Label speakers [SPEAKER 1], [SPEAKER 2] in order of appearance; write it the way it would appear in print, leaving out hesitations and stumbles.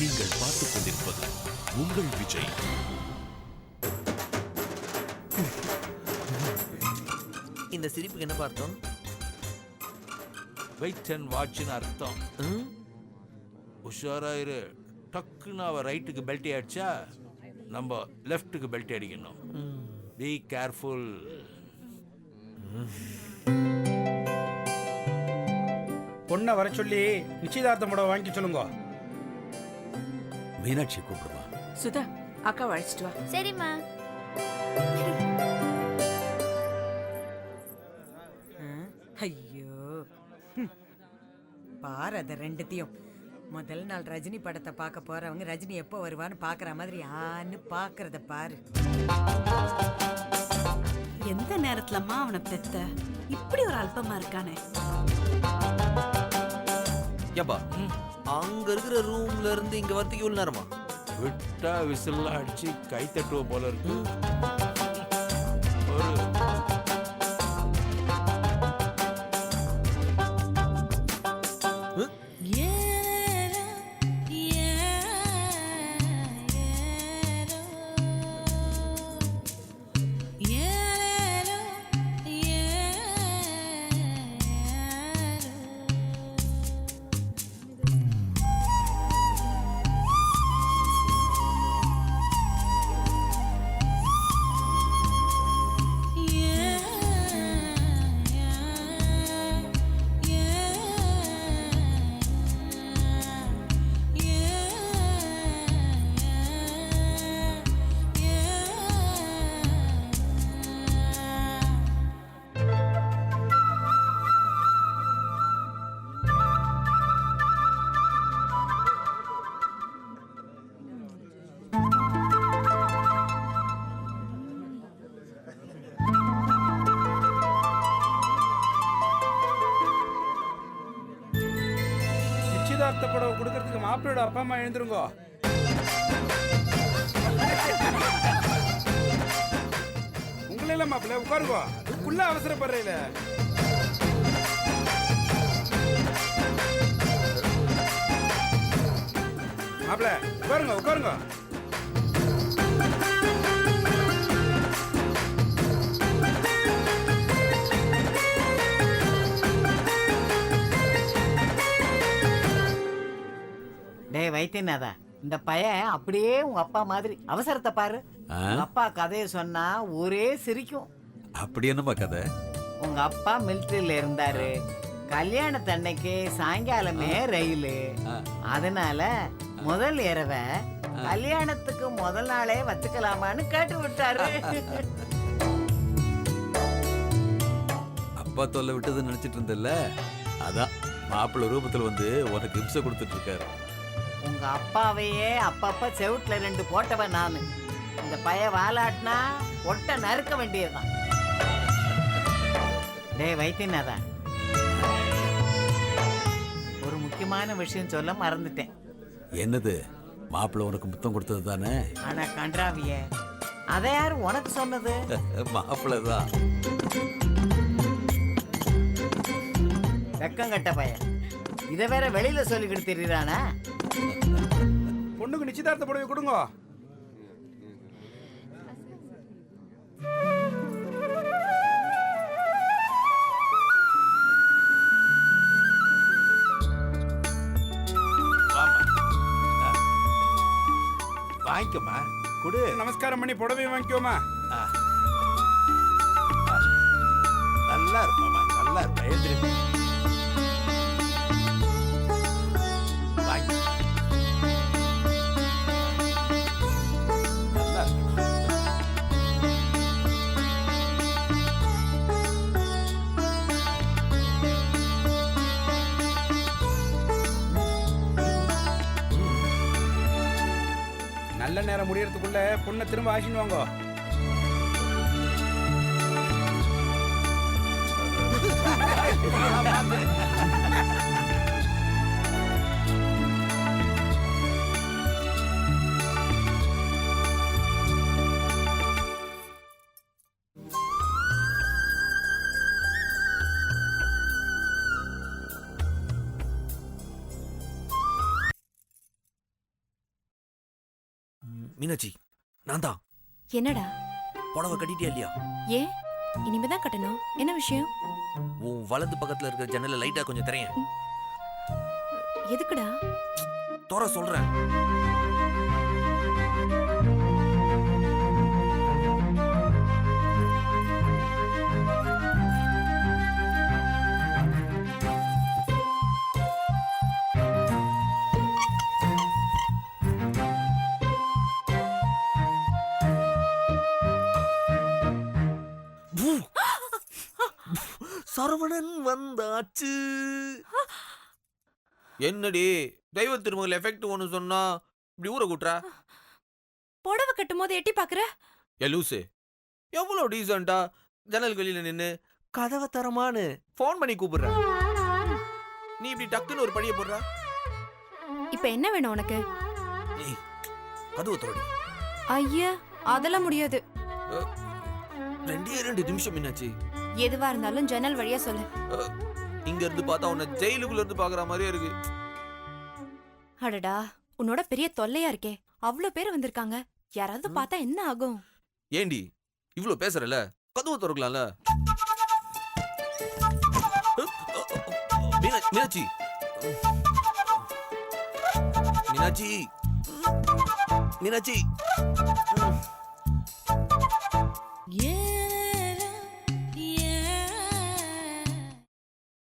[SPEAKER 1] நீங்கள் பார்த்துக் கொண்டிருப்பது உங்கள் விஜய்.
[SPEAKER 2] இந்த சிரிப்புக்கு என்ன பார்த்தோம்?
[SPEAKER 3] வெயிட் அண்ட் வாட்ச்னு அர்த்தம். உஷாராயிரு. டக்குன்னு அவ ரைட்டுக்கு பெல்ட் அடிச்சா நம்ம லெஃப்ட்டுக்கு பெல்ட் அடிக்கணும். Be careful.
[SPEAKER 4] பொண்ணை வர சொல்லி நிச்சயதார்த்தம் புடவை வாங்கி சொல்லுங்க.
[SPEAKER 5] மீனாட்சி கூப்பிடுவா.
[SPEAKER 6] சுதா, அக்கா அழைச்சிட்டு வா.
[SPEAKER 7] சரிம்மா.
[SPEAKER 6] ஐயோ, பாரு அத ரெண்டுத்தையும். முதல் நாள் ரஜினி படத்தை பார்க்க போறவங்க ரஜினி எப்போ வருவான்னு பாக்குற மாதிரி ஆன்னு பாக்குறத பாரு.
[SPEAKER 8] எந்த நேரத்துலமா அவனை பெத்த? இப்படி ஒரு அல்பமா இருக்கானே.
[SPEAKER 2] ஏப்பா, அங்க இருக்கிற ரூம்ல இருந்து இங்க வரதுக்கு இவ்வளவு நேரமா?
[SPEAKER 3] விட்டா விசில்லாம் அடிச்சு கை தட்டுவோம் போல இருக்கு. ஒரு
[SPEAKER 4] நிச்சயதார்த்த புடவை கொடுக்கறதுக்கு மாப்பிள்ளையோட அப்பா அம்மா எழுந்துருங்கோ. உங்களே இல்ல மாப்பிள்ள, உட்காருங்கோ. உள்ள அவசரப்படுறீல. மாப்பிள்ள உட்காருங்க, உட்காருங்க.
[SPEAKER 6] டேய் வைத்தியநாதா, இந்த பையன் அப்படியே உங்க அப்பா மாதிரி. அவசரத்தை பாரு. உங்க அப்பா கதையை சொன்னா ஒரே சிரிக்கும்.
[SPEAKER 5] அப்படி என்னப்பா கதை?
[SPEAKER 6] உங்க அப்பா மிலிட்டரியில இருந்தாரு. கல்யாணத்தன்னைக்கு சாயங்காலமே ரயிலு. அதனால முதல் இரவை கல்யாணத்துக்கு முதல் நாளே வச்சுக்கலாமான்னு கேட்டு விட்டாரு.
[SPEAKER 5] அப்பா தொல்லை விட்டதுன்னு நினைச்சிட்டு இருந்தல்ல, அதான் மாப்பிள்ளை ரூபத்துல வந்து உனக்கு இம்சை கொடுத்துட்டு இருக்காரு.
[SPEAKER 6] உங்க அப்பாவையே அப்பப்ப செவுட்ல 2 போட்டவன் நானு. இந்த பைய வாலாட்டினா ஒட்ட நறுக்க வேண்டியதுதான். டேய் வைத்தியநாதா, ஒரு முக்கியமான விஷயம் சொல்ல மறந்துட்டேன்.
[SPEAKER 5] என்னது? மாப்பிள்ளை உனக்கு முத்தம் கொடுத்தது தானே?
[SPEAKER 6] ஆனா கன்றாவிய, அதை யாரு உனக்கு சொன்னது?
[SPEAKER 5] மாப்பிள்ளை தான்.
[SPEAKER 6] வெக்கம் கட்ட பையன், இதை வேற வெளியில சொல்லிக்கிட்டு தெரியுறானா?
[SPEAKER 4] பொண்ணுக்கு நிச்சயதார்த்த புடவை கொடுங்க.
[SPEAKER 3] வாங்கிக்கோமா, கொடு.
[SPEAKER 4] நமஸ்காரம் பண்ணி புடவை வாங்கிக்கோமா.
[SPEAKER 3] நல்லா இருப்பாமா, நல்லா இருப்பா. எழுந்திரு.
[SPEAKER 4] நல்ல நேரம் முடியறதுக்குள்ள பொண்ணை திரும்ப ஆசின்னு வாங்க.
[SPEAKER 2] மீனாட்சி நான் தான்.
[SPEAKER 7] என்னடா?
[SPEAKER 2] புடவை கட்டிட்டியா இல்லையா?
[SPEAKER 7] ஏன் இனிமேதான் கட்டணும்? என்ன விஷயம்?
[SPEAKER 2] உன் வலது பக்கத்துல இருக்கிற ஜன்னல லைட்டா கொஞ்சம் திரையேன்.
[SPEAKER 7] எதுக்குடா?
[SPEAKER 2] தோற சொல்றேன். சரவணன் வந்தாச்சு. என்னடி தெய்வ திருமகள் எஃபெக்ட் ஒன்று சொன்னா இப்படி ஊரை கூட்டுறா?
[SPEAKER 7] புடவை கட்டும் போது எட்டி பாக்குற?
[SPEAKER 2] லூசு, எவ்வளோ டீசெண்டா ஜன்னல் வெளியில நின்னு கதவை தரமானு ஃபோன் பண்ணி கூப்பிடுற. நீ இப்படி டக்குன்னு ஒரு படியை போடுற.
[SPEAKER 7] இப்ப என்ன வேணும் உனக்கு?
[SPEAKER 2] ஏய், கதவை தோடி.
[SPEAKER 7] ஐயா, அதெல்லாம் முடியாது.
[SPEAKER 2] 2 நிமிஷம் என்னாச்சு?
[SPEAKER 7] எதுவா இருந்தாலும் ஜன்னல் வழியா சொல்லு.
[SPEAKER 2] இங்க இருந்து பார்த்தா உன்னை ஜெயிலுக்குள்ள இருந்து பாக்குற மாதிரியே இருக்கு.
[SPEAKER 7] அடடா, உன்னோட பெரிய தொல்லையா இருக்கே. அவ்வளவு பேர் வந்திருக்காங்க, யாராவது பார்த்தா என்ன ஆகும்?
[SPEAKER 2] ஏண்டி இவ்ளோ பேசுறல, கதவை திறக்கலாம்ல. மீனாட்சி, மீனாட்சி, மீனாட்சி.